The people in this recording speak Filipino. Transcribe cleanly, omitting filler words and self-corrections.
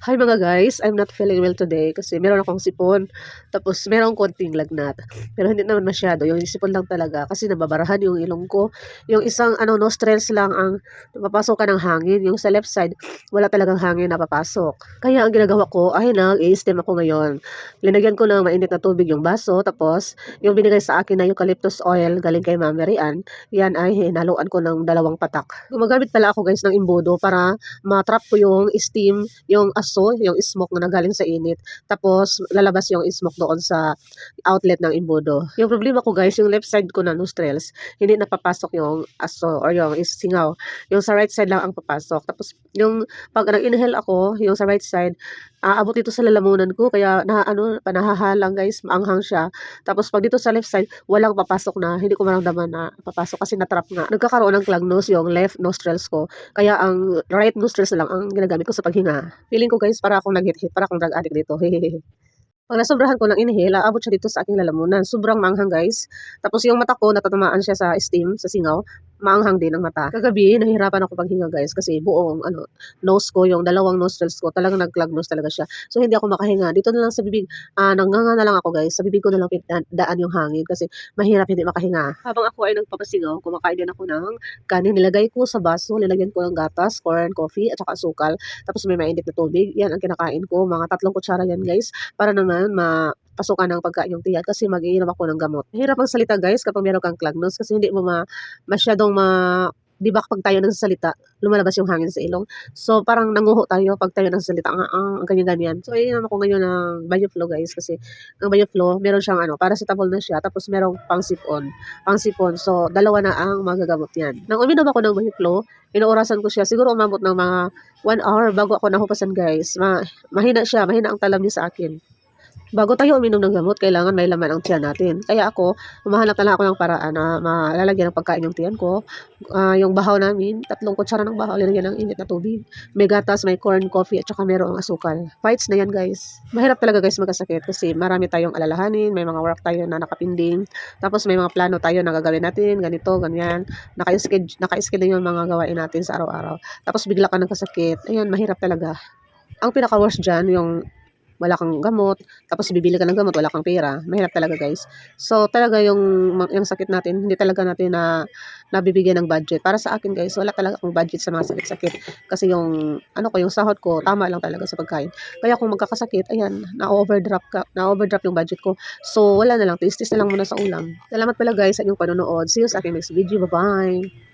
Hi mga guys, I'm not feeling well today kasi meron akong sipon. Tapos merong konting lagnat. Pero hindi naman masyado, yung sipon lang talaga kasi nababarahan yung ilong ko. Yung isang nostrils lang ang napapasok ng hangin. Yung sa left side, wala talagang hangin na papasok. Kaya ang ginagawa ko ay nag-i-steam ako ngayon. Linagyan ko ng mainit na tubig yung baso. Tapos yung binigay sa akin na eucalyptus oil galing kay Mami Rian, yan ay hinaluan ko ng 2 patak. Gumagamit pala ako guys ng imbudo para matrap ko yung steam, yung yung smoke na nagaling sa init. Tapos lalabas yung smoke doon sa outlet ng imbudo. Yung problema ko guys, yung left side ko na nostrils, hindi napapasok yung or yung singaw. Yung sa right side lang ang papasok. Tapos yung pag nag-inhale ako, yung sa right side, aabot dito sa lalamunan ko kaya panahahalang guys, maanghang siya. Tapos pag dito sa left side, walang papasok na, hindi ko maramdaman na papasok kasi natrap nga. Nagkakaroon ng clog nose yung left nostrils ko. Kaya ang right nostrils lang ang ginagamit ko sa paghinga. Feeling ko guys, para akong nag-hit-hit, para akong drug addict dito. Hehehe. Pag nasobrahan ko ng inhale, aabot siya dito sa aking lalamunan. Sobrang maanghang guys. Tapos yung mata ko, natatamaan siya sa steam, sa singaw. Maanghang din ang mata. Kagabi, nahihirapan ako paghinga guys kasi buong nose ko, yung 2 nostrils ko, talagang nag-clog nose talaga siya. So hindi ako makahinga. Dito na lang sa bibig, nanganga na lang ako guys. Sa bibig ko na lang daan yung hangin kasi mahirap hindi makahinga. Habang ako ay nagpapasingaw, kumakain din ako ng kanin. Nilagay ko sa baso, nilagyan ko ng gatas, corn, coffee, at saka asukal. Tapos may mainit na tubig. Yan ang kinakain ko. Mga 3 kutsara yan guys. Para naman mapasukan ng pagkain yung tiyan kasi mag-iinom ako ng gamot. Hirap ang salita guys kapag meron kang clog nose kasi hindi mo masyadong 'di ba kapag tayo nagsasalita, lumalabas yung hangin sa ilong. So parang nanguho tayo pag tayo nagsasalita, ang ganyan-ganyan. So iinom ako ngayon ng Banyo-Flo guys kasi ang Banyo-Flo meron siyang paracetamol na siya tapos merong pangsipon. So dalawa na ang magagamot niyan. Nang uminom ako ng Banyo-Flo, inoorasan ko siya. Siguro umabot ng mga 1 hour bago ako nahupasan guys. Mahina siya, mahina ang talam niya sa akin. Bago tayo uminom ng gamot, kailangan may laman ang tiyan natin. Kaya ako, humahanap na lang ako ng paraan na malalagyan ng pagkain yung tiyan ko. Yung bahaw namin, 3 kutsara ng bahaw, linagyan ng init na tubig. May gatas, may corn, coffee, at saka merong asukal. Fights na yan guys. Mahirap talaga guys magkasakit kasi marami tayong alalahanin, may mga work tayo na nakapinding. Tapos may mga plano tayo na gagawin natin, ganito, ganyan. Naka-schedule yung mga gawain natin sa araw-araw. Tapos bigla ka nagkasakit. Ayan, mahirap talaga. Ang pinaka-worst dyan, yung wala kang gamot, tapos bibili ka ng gamot, wala kang pera. Mahirap talaga guys. So talaga yung sakit natin, hindi talaga natin nabibigyan ng budget. Para sa akin guys, wala talaga akong budget sa mga sakit-sakit. Kasi yung yung sahod ko, tama lang talaga sa pagkain. Kaya kung magkakasakit, ayan, na-overdraft yung budget ko. So wala na lang, tiis-tiis na lang muna sa ulam. Salamat pala guys sa inyong panonood. See you sa aking next video. Bye-bye!